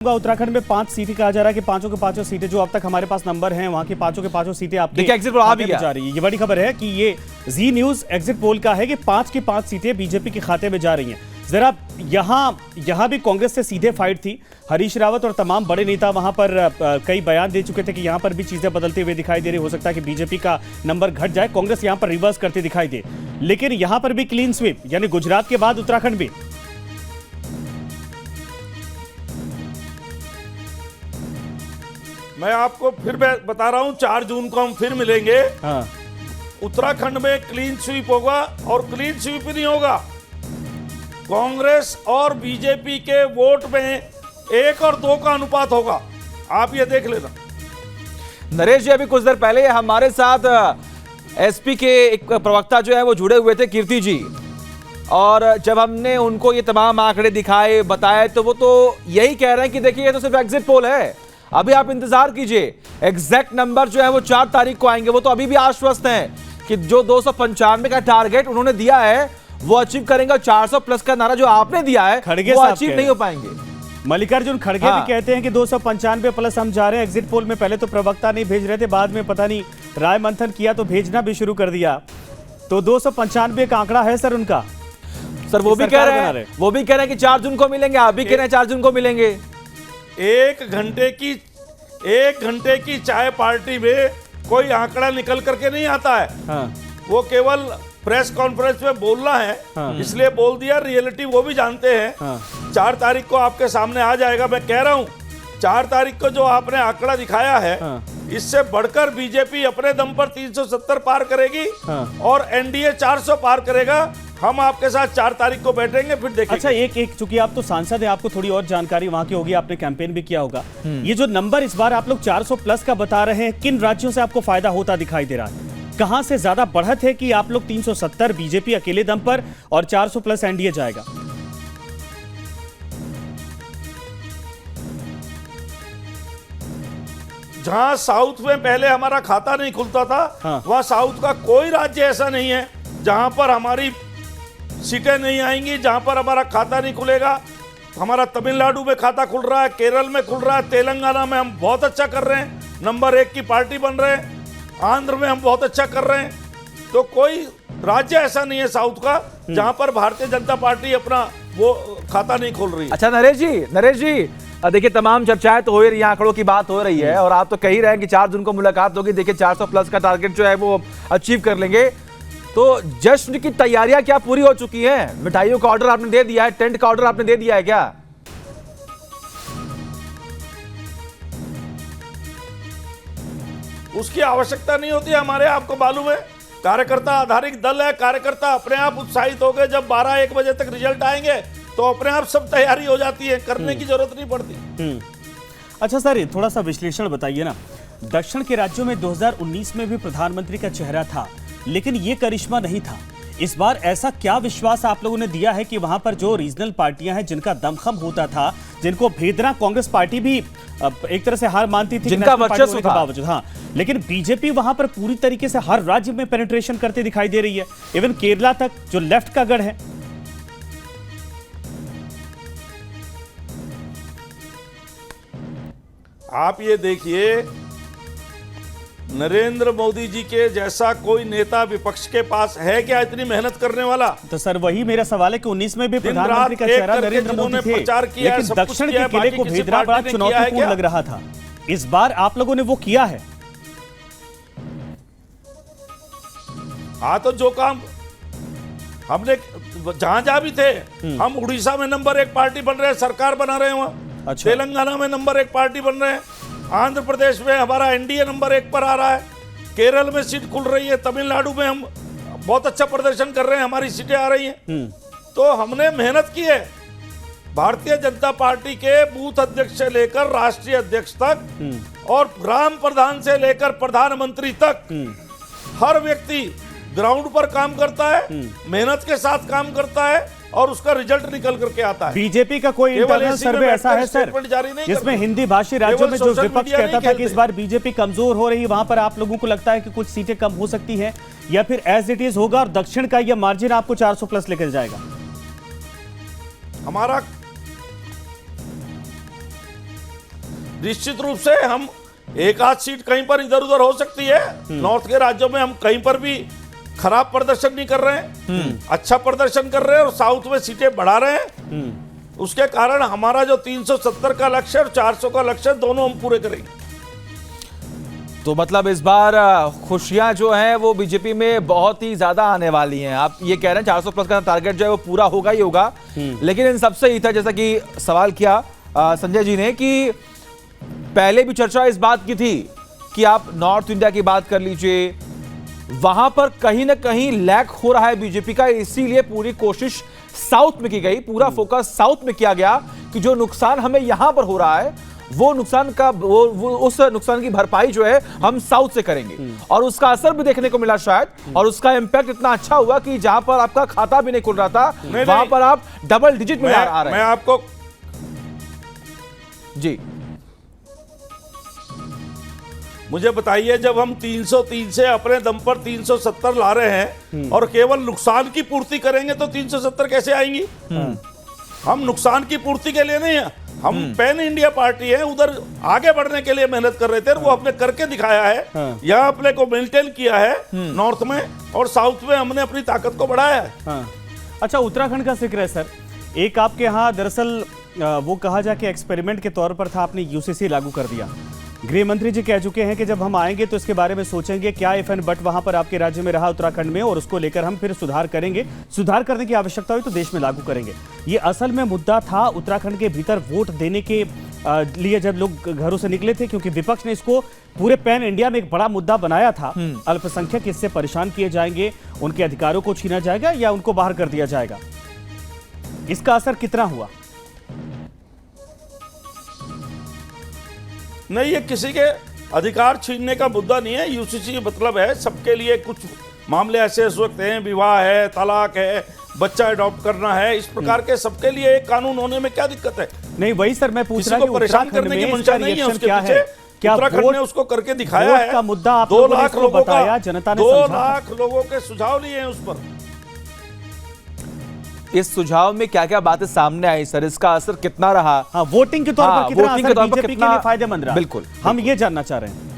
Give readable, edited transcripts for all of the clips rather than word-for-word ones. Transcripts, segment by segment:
उत्तराखंड में 5 सीटें कहा जा रहा है कि पांचों के पांचों सीटें जो अब तक हमारे पास नंबर हैं वहां की पांचों के पांचों सीटें आपके एग्जिट पोल आ भी जा रही है। ये बड़ी खबर है कि ये जी न्यूज एग्जिट पोल का है कि 5 की 5 सीटें बीजेपी के खाते में जा रही हैं। जरा यहां भी कांग्रेस से सीधे फाइट थी। हरीश रावत और तमाम बड़े नेता वहां पर कई बयान दे चुके थे कि यहां पर भी चीजें बदलते हुए दिखाई दे रही। हो सकता है कि बीजेपी का नंबर घट जाए, कांग्रेस यहां पर रिवर्स करते दिखाई दे। लेकिन यहां पर भी क्लीन स्वीप, यानी गुजरात के बाद उत्तराखंड भी। मैं आपको फिर बता रहा हूं, 4 जून को हम फिर मिलेंगे। हाँ। उत्तराखंड में क्लीन स्वीप होगा और क्लीन स्वीप ही नहीं होगा, कांग्रेस और बीजेपी के वोट में 1 और 2 का अनुपात होगा। आप ये देख लेना। नरेश जी, अभी कुछ देर पहले हमारे साथ एसपी के एक प्रवक्ता जो है वो जुड़े हुए थे, कीर्ति जी, और जब हमने उनको ये तमाम आंकड़े दिखाए, बताए, तो वो तो यही कह रहे हैं कि देखिए ये तो सिर्फ एग्जिट पोल है, अभी आप इंतजार कीजिए, एग्जैक्ट नंबर जो है वो 4 तारीख को आएंगे। वो तो अभी भी आश्वस्त हैं कि जो 295 का टारगेट उन्होंने दिया है वो अचीव करेंगे, और 400 प्लस का नारा जो आपने दिया है वो अचीव नहीं हो पाएंगे। मल्लिकार्जुन खड़गे भी कहते हैं कि 295 प्लस हम जा रहे हैं एग्जिट पोल में। पहले तो प्रवक्ता नहीं भेज रहे थे, बाद में पता नहीं राय मंथन किया तो भेजना भी शुरू कर दिया। तो 295 का आंकड़ा है सर उनका। सर वो भी कह रहे हैं कि 4 जून को मिलेंगे, आप भी कह रहे हैं 4 जून को मिलेंगे। 1 घंटे की चाय पार्टी में कोई आंकड़ा निकल करके नहीं आता है। हाँ। वो केवल प्रेस कॉन्फ्रेंस में बोलना है। हाँ। इसलिए बोल दिया, रियलिटी वो भी जानते हैं। हाँ। 4 तारीख को आपके सामने आ जाएगा। मैं कह रहा हूं 4 तारीख को जो आपने आंकड़ा दिखाया है, हाँ, इससे बढ़कर बीजेपी अपने दम पर 370 पार करेगी। हाँ। और एनडीए 400 पार करेगा। हम आपके साथ 4 तारीख को बैठेंगे, फिर देखेंगे। अच्छा, एक चूंकि आप तो सांसद हैं, आपको थोड़ी और जानकारी वहां की होगी, आपने कैंपेन भी किया होगा। ये जो नंबर इस बार आप लोग 400 प्लस का बता रहे हैं, किन राज्यों से आपको फायदा होता दिखाई दे रहा है? कहां से ज्यादा बढ़त है कि आप लोग 370 बीजेपी अकेले दम पर और 400 प्लस एनडीए जाएगा? जहां साउथ में पहले हमारा खाता नहीं खुलता था, हाँ, वहां साउथ का कोई राज्य ऐसा नहीं है जहां पर हमारी सीटें नहीं आएंगी, जहां पर हमारा खाता नहीं खुलेगा। हमारा तमिलनाडु में खाता खुल रहा है, केरल में खुल रहा है, तेलंगाना में हम बहुत अच्छा कर रहे हैं, नंबर 1 की पार्टी बन रहे हैं, आंध्र में हम बहुत अच्छा कर रहे हैं। तो कोई राज्य ऐसा नहीं है साउथ का जहां पर भारतीय जनता पार्टी अपना वो खाता नहीं खोल रही है। अच्छा नरेश जी, देखिए तमाम चर्चाएं तो हो रही है, आंकड़ों की बात हो रही है, और आप तो कह ही रहे हैं कि 4 जून को मुलाकात होगी। देखिए 400 प्लस का टारगेट जो है वो अचीव कर लेंगे। तो जश्न की तैयारियां क्या पूरी हो चुकी हैं? मिठाइयों का ऑर्डर आपने दे दिया है, टेंट का ऑर्डर आपने दे दिया है क्या? उसकी आवश्यकता नहीं होती हमारे, आपको मालूम है, कार्यकर्ता आधारित दल है। कार्यकर्ता अपने आप उत्साहित हो गए, जब 12-1 बजे तक रिजल्ट आएंगे तो अपने आप सब तैयारी हो जाती है, करने की जरूरत नहीं पड़ती। अच्छा सर, थोड़ा सा विश्लेषण बताइए ना। दक्षिण के राज्यों में 2019 में भी प्रधानमंत्री का चेहरा था, लेकिन ये करिश्मा नहीं था। इस बार ऐसा क्या विश्वास आप लोगों ने दिया है कि वहां पर जो रीजनल पार्टियां हैं, जिनका दमखम होता था, जिनको भेदना कांग्रेस पार्टी भी एक तरह से हार मानती थी, जिनका वर्चस्व था, बावजूद, हाँ, लेकिन बीजेपी वहां पर पूरी तरीके से हर राज्य में पेनिट्रेशन करते दिखाई दे रही है, इवन केरला तक, जो लेफ्ट का गढ़ है। आप ये देखिए, नरेंद्र मोदी जी के जैसा कोई नेता विपक्ष के पास है क्या इतनी मेहनत करने वाला? तो सर वही मेरा सवाल है कि 19 में भी प्रधानमंत्री का चेहरा नरेंद्र मोदी थे, लेकिन दक्षिण के किले को भेदना बड़ा चुनौतीपूर्ण लग रहा था। इस बार आप लोगों ने वो किया है। हाँ, तो जो काम हमने जहां भी थे, हम उड़ीसा में नंबर 1 पार्टी बन रहे हैं, सरकार बना रहे हैं वहां। अच्छा। तेलंगाना में नंबर 1 पार्टी बन रहे हैं, आंध्र प्रदेश में हमारा एनडीए नंबर 1 पर आ रहा है, केरल में सीट खुल रही है, तमिलनाडु में हम बहुत अच्छा प्रदर्शन कर रहे हैं, हमारी सीटें आ रही हैं। तो हमने मेहनत की है। भारतीय जनता पार्टी के बूथ अध्यक्ष से लेकर राष्ट्रीय अध्यक्ष तक और ग्राम प्रधान से लेकर प्रधानमंत्री तक हर व्यक्ति ग्राउंड पर काम करता है, मेहनत के साथ काम करता है, और उसका रिजल्ट निकल करके आता है। बीजेपी का कोई इंटरनल सर्वे ऐसा है सर जिसमें हिंदी भाषी राज्यों में जो विपक्ष कहता था कि इस बार बीजेपी कमजोर हो रही है, वहां पर आप लोगों को लगता है कि कुछ सीटें कम हो सकती हैं, या फिर एज इट इज होगा और दक्षिण का यह मार्जिन आपको 400 प्लस लेकर जाएगा? हमारा निश्चित रूप से हम एक आध सीट कहीं पर इधर उधर हो सकती है। नॉर्थ के राज्यों में हम कहीं पर भी खराब प्रदर्शन नहीं कर रहे हैं, अच्छा प्रदर्शन कर रहे हैं और साउथ में सीटें बढ़ा रहे हैं। उसके कारण हमारा जो 370 का लक्ष्य और 400 का लक्ष्य दोनों हम पूरे करेंगे। तो मतलब इस बार खुशियां जो हैं वो बीजेपी में बहुत ही ज्यादा आने वाली हैं। आप ये कह रहे हैं 400 प्लस का टारगेट जो है वो पूरा होगा ही होगा, लेकिन इन सबसे ही था, जैसा कि सवाल किया संजय जी ने, कि पहले भी चर्चा इस बात की थी कि आप नॉर्थ इंडिया की बात कर लीजिए, वहां पर कहीं ना कहीं लैक हो रहा है बीजेपी का, इसीलिए पूरी कोशिश साउथ में की गई, पूरा फोकस साउथ में किया गया कि जो नुकसान हमें यहां पर हो रहा है वो नुकसान का वो उस नुकसान की भरपाई जो है हम साउथ से करेंगे। और उसका असर भी देखने को मिला शायद, और उसका इंपैक्ट इतना अच्छा हुआ कि जहां पर आपका खाता भी नहीं खुल रहा था वहां पर आप डबल डिजिट में आ रहे हैं। मैं आपको जी मुझे बताइए, जब हम 303 से अपने दम पर 370 ला रहे हैं और केवल नुकसान की पूर्ति करेंगे तो 370 कैसे आएंगी? हम नुकसान की पूर्ति के लिए नहीं है, हम पैन इंडिया पार्टी है, उधर आगे बढ़ने के लिए मेहनत कर रहे थे, वो अपने करके दिखाया है। यहाँ अपने को मेंटेन किया है नॉर्थ में, और साउथ में हमने अपनी ताकत को बढ़ाया है। अच्छा, उत्तराखंड का जिक्र है सर, एक आपके यहाँ दरअसल वो कहा जाके एक्सपेरिमेंट के तौर पर था, आपने यूसीसी लागू कर दिया। गृह मंत्री जी कह चुके हैं कि जब हम आएंगे तो इसके बारे में सोचेंगे क्या इफ एंड बट वहां पर आपके राज्य में रहा उत्तराखंड में, और उसको लेकर हम फिर सुधार करेंगे, सुधार करने की आवश्यकता हुई तो देश में लागू करेंगे। ये असल में मुद्दा था उत्तराखंड के भीतर वोट देने के लिए जब लोग घरों से निकले थे, क्योंकि विपक्ष ने इसको पूरे पैन इंडिया में एक बड़ा मुद्दा बनाया था। अल्पसंख्यक इससे परेशान किए जाएंगे, उनके अधिकारों को छीना जाएगा या उनको बाहर कर दिया जाएगा। इसका असर कितना हुआ? नहीं, ये किसी के अधिकार छीनने का मुद्दा नहीं है। यूसीसी मतलब है सबके लिए, कुछ मामले ऐसे इस वक्त हैं, विवाह है, तलाक है, बच्चा अडॉप्ट करना है, इस प्रकार के सबके लिए एक कानून होने में क्या दिक्कत है? नहीं, वही सर मैं पूछ रहा हूं कि परेशान करने की मंशा नहीं है उसके पीछे। क्या उत्तराखंड ने उसको करके दिखाया है का मुद्दा आप 2 लाख लोगों का बताया, जनता ने 2 लाख लोगों के सुझाव लिए हैं उस पर। इस सुझाव में क्या क्या बातें सामने आई सर, इसका असर कितना रहा? हाँ, वोटिंग के तौर पर कितना वोटिंग असर के तौर पर बीजेपी के कितना लिए फायदेमंद रहा? बिल्कुल, हम ये जानना चाह रहे हैं।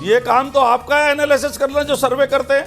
ये काम तो आपका है एनालिसिस करना, जो सर्वे करते हैं।